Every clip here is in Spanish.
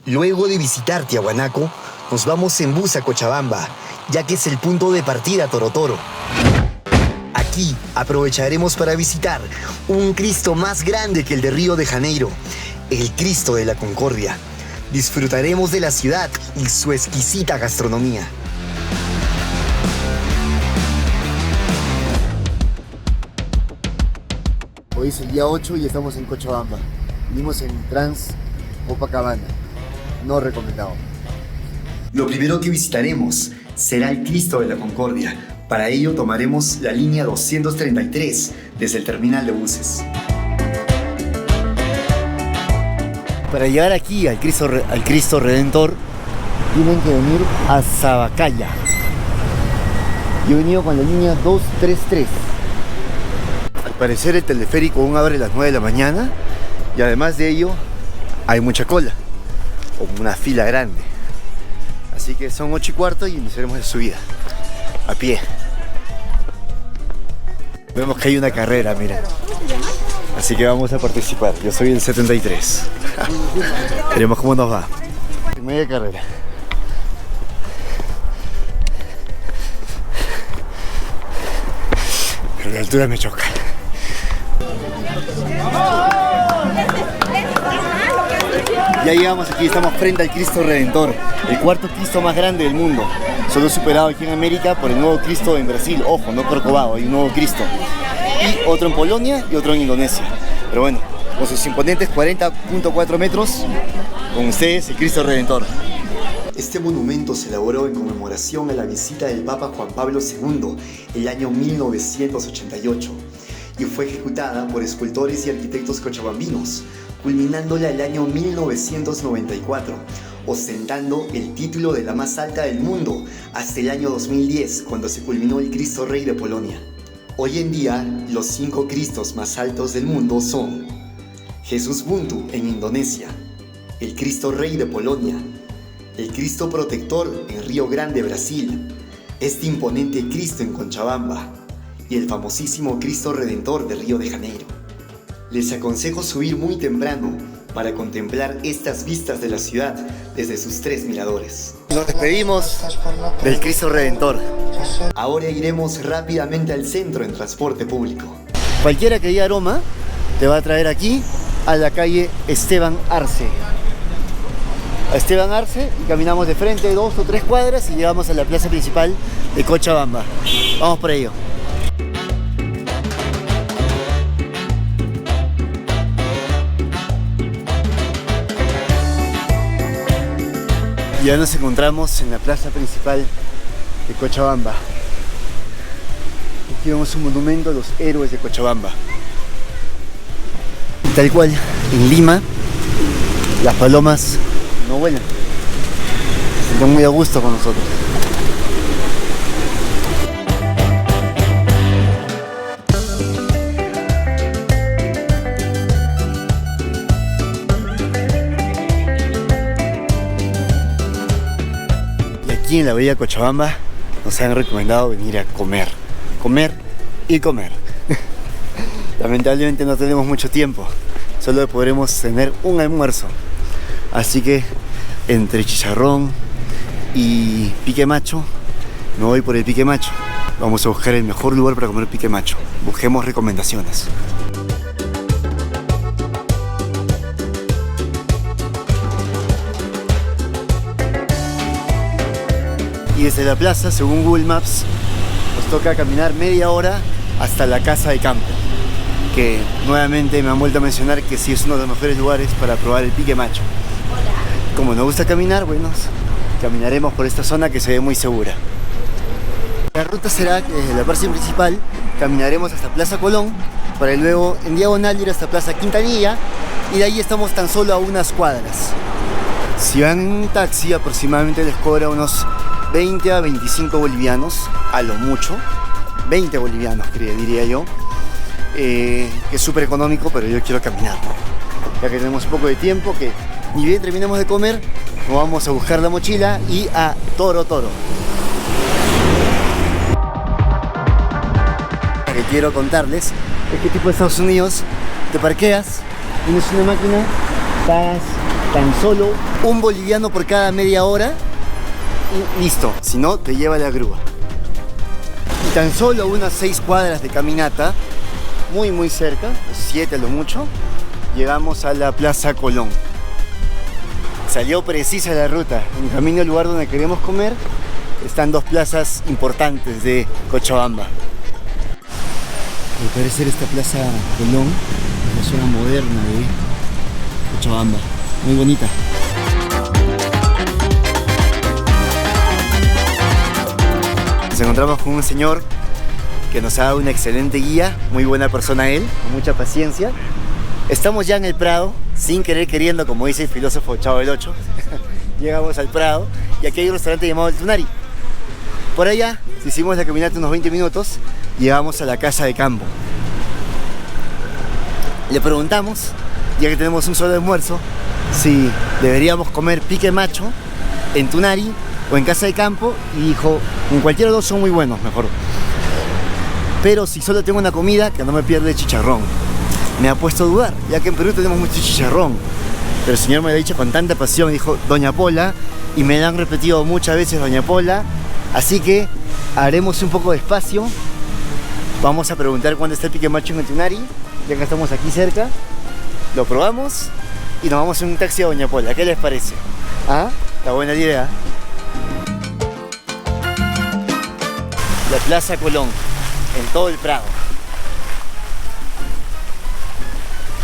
Luego de visitar Tiahuanaco, nos vamos en bus a Cochabamba, ya que es el punto de partida a Toro Toro. Aquí aprovecharemos para visitar un Cristo más grande que el de Río de Janeiro, el Cristo de la Concordia. Disfrutaremos de la ciudad y su exquisita gastronomía. Hoy es el día 8 y estamos en Cochabamba. Vinimos en Trans Copacabana. No recomendado. Lo primero que visitaremos será el Cristo de la Concordia. Para ello tomaremos la línea 233 desde el terminal de buses. Para llegar aquí al Cristo Redentor, tienen que venir a Zabacaya. Yo he venido con la línea 233. Al parecer el teleférico aún abre a las 9 de la mañana y además de ello hay mucha cola, o una fila grande. Así que son 8:15 y iniciaremos la subida a pie. Vemos que hay una carrera, mira. Así que vamos a participar. Yo soy el 73. Veremos cómo nos va. Media carrera. Pero la altura me choca. Ya llegamos aquí, estamos frente al Cristo Redentor, el cuarto Cristo más grande del mundo. Solo superado aquí en América por el nuevo Cristo en Brasil. Ojo, no Corcovado, hay un nuevo Cristo. Y otro en Polonia y otro en Indonesia. Pero bueno, con sus imponentes 40.4 metros, con ustedes el Cristo Redentor. Este monumento se elaboró en conmemoración a la visita del Papa Juan Pablo II el año 1988 y fue ejecutada por escultores y arquitectos cochabambinos, culminándola el año 1994, ostentando el título de la más alta del mundo hasta el año 2010, cuando se culminó el Cristo Rey de Polonia. Hoy en día, los 5 Cristos más altos del mundo son Jesús Buntu en Indonesia, el Cristo Rey de Polonia, el Cristo Protector en Río Grande, Brasil, este imponente Cristo en Cochabamba y el famosísimo Cristo Redentor de Río de Janeiro. Les aconsejo subir muy temprano para contemplar estas vistas de la ciudad desde sus 3 miradores. Nos despedimos del Cristo Redentor. Ahora iremos rápidamente al centro en transporte público. Cualquiera que diga aroma te va a traer aquí a la calle Esteban Arce. A Esteban Arce y caminamos de frente 2 o 3 cuadras y llegamos a la plaza principal de Cochabamba. Vamos por ello. Ya nos encontramos en la plaza principal de Cochabamba. Aquí vemos un monumento a los héroes de Cochabamba. Tal cual, en Lima, las palomas no vuelan. Están muy a gusto con nosotros. Aquí en la bella Cochabamba nos han recomendado venir a comer y comer. Lamentablemente no tenemos mucho tiempo, solo podremos tener un almuerzo, así que entre chicharrón y pique macho me voy por el pique macho. Vamos a buscar el mejor lugar para comer pique macho. Busquemos recomendaciones. Y desde la plaza, según Google Maps, nos toca caminar media hora hasta la casa de campo, que nuevamente me han vuelto a mencionar que sí es uno de los mejores lugares para probar el pique macho. Como nos gusta caminar, bueno, caminaremos por esta zona que se ve muy segura. La ruta será que desde la plaza principal caminaremos hasta Plaza Colón, para luego en diagonal ir hasta Plaza Quintanilla, y de ahí estamos tan solo a unas cuadras. Si van en un taxi, aproximadamente les cobra unos 20 a 25 bolivianos, a lo mucho, 20 bolivianos diría yo, que es súper económico, pero yo quiero caminar, ¿no? Ya que tenemos un poco de tiempo, que ni bien terminemos de comer, nos vamos a buscar la mochila y a Toro Toro. Lo que quiero contarles es que tipo de Estados Unidos te parqueas, tienes una máquina, pagas Tan solo un boliviano por cada media hora y listo, si no te lleva la grúa. Y tan solo unas 6 cuadras de caminata, muy cerca, 7 a lo mucho, llegamos a la Plaza Colón. Salió precisa la ruta. En camino al lugar donde queremos comer están 2 plazas importantes de Cochabamba. Al parecer esta Plaza Colón es la zona moderna de Cochabamba, muy bonita. Nos encontramos con un señor que nos ha dado una excelente guía, muy buena persona él, con mucha paciencia. Estamos ya en el Prado, sin querer queriendo, como dice el filósofo Chavo del Ocho. Llegamos al Prado y aquí hay un restaurante llamado El Tunari. Por allá hicimos la caminata unos 20 minutos y llegamos a la Casa de Campo. Le preguntamos, ya que tenemos un solo almuerzo, si deberíamos comer pique macho en Tunari o en Casa de Campo, y dijo, en cualquiera de los dos son muy buenos, mejor. Pero si solo tengo una comida, que no me pierde chicharrón. Me ha puesto a dudar, ya que en Perú tenemos mucho chicharrón. Pero el señor me lo ha dicho con tanta pasión, dijo Doña Pola, y me lo han repetido muchas veces Doña Pola. Así que haremos un poco de espacio. Vamos a preguntar cuándo está el pique macho en el Tunari, ya que estamos aquí cerca. Lo probamos y nos vamos en un taxi a Doña Pola. ¿Qué les parece? ¿Ah? Está buena la idea. La Plaza Colón, en todo el Prado.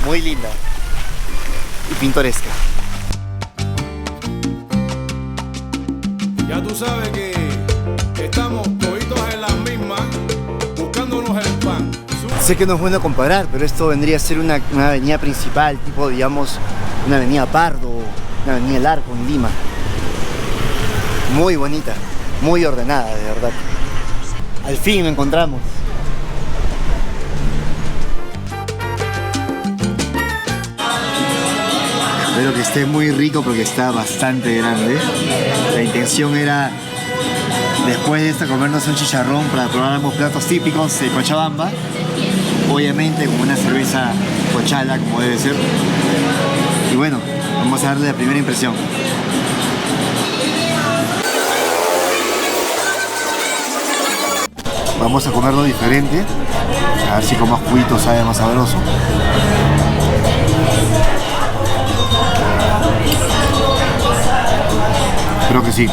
Muy linda y pintoresca. Ya tú sabes que estamos toditos en las mismas, buscándonos el pan. Sé que no es bueno comparar, pero esto vendría a ser una avenida principal, tipo, digamos, una avenida Pardo, una avenida El Arco en Lima. Muy bonita, muy ordenada, de verdad. Al fin lo encontramos. Espero que esté muy rico porque está bastante grande. La intención era, después de esto, comernos un chicharrón para probar algunos platos típicos de Cochabamba. Obviamente con una cerveza cochala, como debe ser. Y bueno, vamos a darle la primera impresión. Vamos a comerlo diferente. A ver si con más juguito sabe más sabroso. Creo que sí.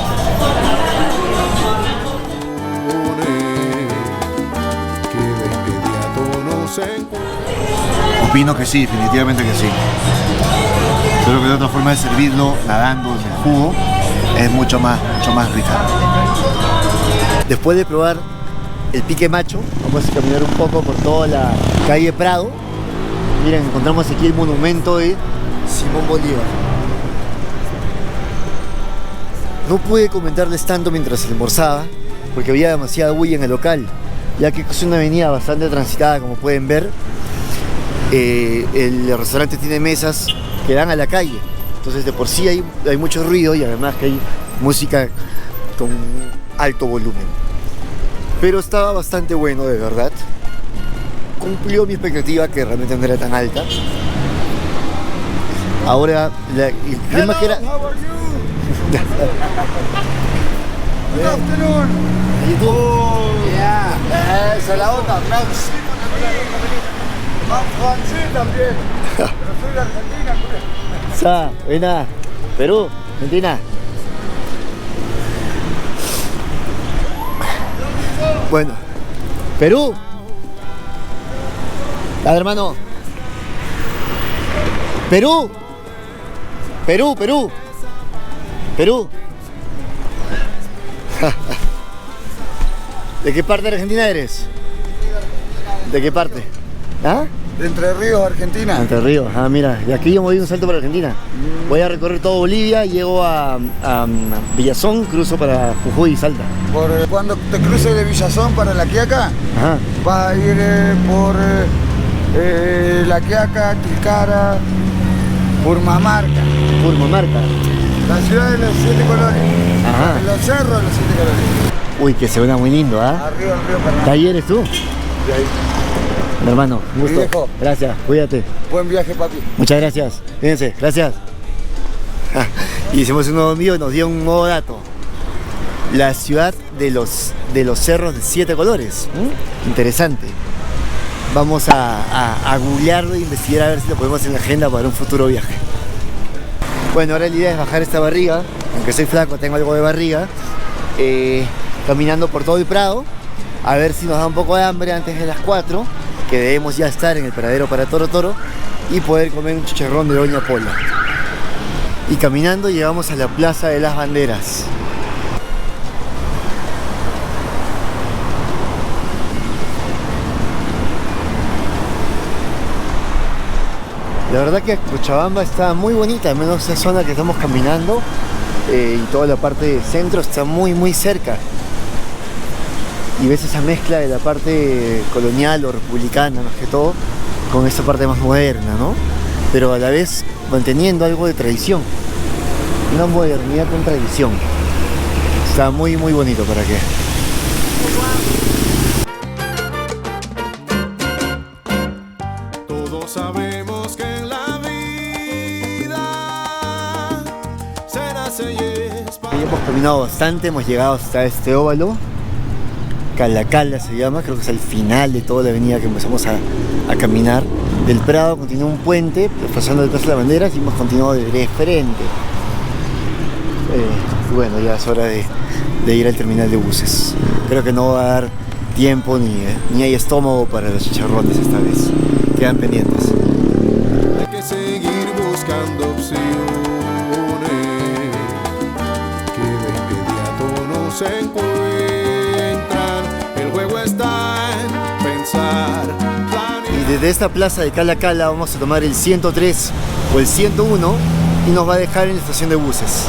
Opino que sí, definitivamente que sí. Creo que de otra forma de servirlo, nadando en el jugo, es mucho más rica. Después de probar el pique macho, vamos a caminar un poco por toda la calle Prado. Miren, encontramos aquí el monumento de Simón Bolívar. No pude comentarles tanto mientras almorzaba, porque había demasiada bulla en el local, ya que es una avenida bastante transitada, como pueden ver. El restaurante tiene mesas que dan a la calle, entonces de por sí hay mucho ruido y además que hay música con alto volumen. Pero estaba bastante bueno, de verdad. Cumplió mi expectativa, que realmente no era tan alta. Ahora, el tema que era... Good afternoon. YouTube. Yeah. Esa es la otra, Francia. Francia también. Pero soy de Argentina, pues. Sa, buena. Perú, Argentina. Bueno, Perú. Dale, hermano. Perú. Perú. Perú. ¿De qué parte de Argentina eres? ¿De qué parte? ¿Ah? De Entre Ríos, Argentina. Entre Ríos, mira, de aquí yo me voy un salto para Argentina. Voy a recorrer todo Bolivia, llego a Villazón, cruzo para Jujuy y Salta. Cuando te cruces de Villazón para La Quiaca, Ajá. vas a ir por La Quiaca, Tilcara, Purmamarca. Purmamarca. La ciudad de los 7 colores. Ajá. Los cerros de los 7 colores. Uy, que se ve muy lindo, ¿ah? Arriba el río Paraná. ¿De ahí eres tú? De ahí. Mi hermano, un gusto. Viejo. Gracias, cuídate. Buen viaje, papi. Muchas gracias. Fíjense, gracias. Y hicimos un nuevo envío y nos dio un nuevo dato. La ciudad de los cerros de 7 colores. Interesante. Vamos a googlearlo e investigar a ver si lo ponemos en la agenda para un futuro viaje. Bueno, ahora la idea es bajar esta barriga. Aunque soy flaco, tengo algo de barriga. Caminando por todo el Prado. A ver si nos da un poco de hambre antes de las 4. Que debemos ya estar en el paradero para Toro Toro. Y poder comer un chicharrón de Doña Pola. Y caminando llegamos a la Plaza de las Banderas. La verdad que Cochabamba está muy bonita, al menos esa zona que estamos caminando y toda la parte del centro está muy cerca. Y ves esa mezcla de la parte colonial o republicana más que todo con esta parte más moderna, ¿no? Pero a la vez manteniendo algo de tradición. Una modernidad con tradición. Está muy bonito, ¿para qué? Todos sabemos que en la vida se nace y es Ya hemos caminado bastante, hemos llegado hasta este óvalo. Cala se llama, creo que es el final de toda la avenida que empezamos a caminar. Del Prado continúa un puente, pasando el Plaza de las Banderas y hemos continuado de frente. Bueno, ya es hora de ir al terminal de buses. Creo que no va a dar tiempo ni hay estómago para los chicharrones esta vez. Quedan pendientes. hay que seguir buscando opciones que de inmediato no se encuentran. El juego está en pensar, Y desde esta plaza de Cala vamos a tomar el 103 o el 101 y nos va a dejar en la estación de buses.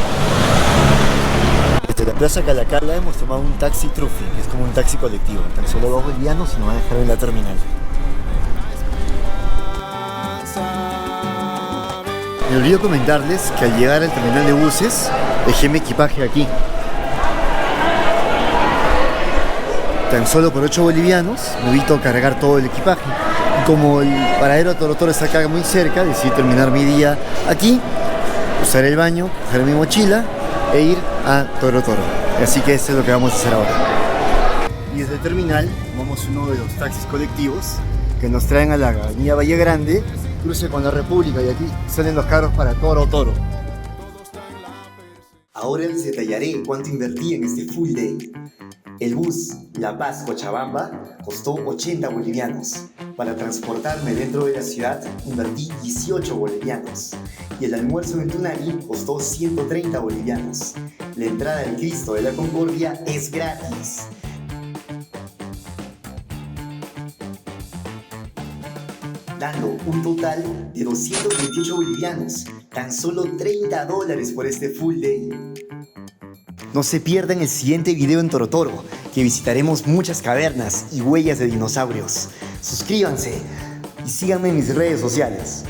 Desde la plaza Cala hemos tomado un taxi Trufi, que es como un taxi colectivo. Tan solo 2 bolivianos y nos va a dejar en la terminal. Me olvidé comentarles que al llegar al terminal de buses dejé mi equipaje aquí. Tan solo por 8 bolivianos me evito cargar todo el equipaje. Y como el paradero de Toro Toro está acá muy cerca, decidí terminar mi día aquí, usar el baño, coger mi mochila e ir a Toro Toro. Así que eso es lo que vamos a hacer ahora. Y desde el terminal tomamos uno de los taxis colectivos que nos traen a la avenida Valle Grande, cruce con la República, y aquí salen los carros para Toro Toro. Ahora les detallaré cuánto invertí en este full day. El bus La Paz-Cochabamba costó 80 bolivianos. Para transportarme dentro de la ciudad invertí 18 bolivianos. Y el almuerzo en Tunari costó 130 bolivianos. La entrada al Cristo de la Concordia es gratis. Dando un total de 228 bolivianos. Tan solo $30 por este full day. No se pierdan el siguiente video en Toro Toro, que visitaremos muchas cavernas y huellas de dinosaurios. Suscríbanse y síganme en mis redes sociales.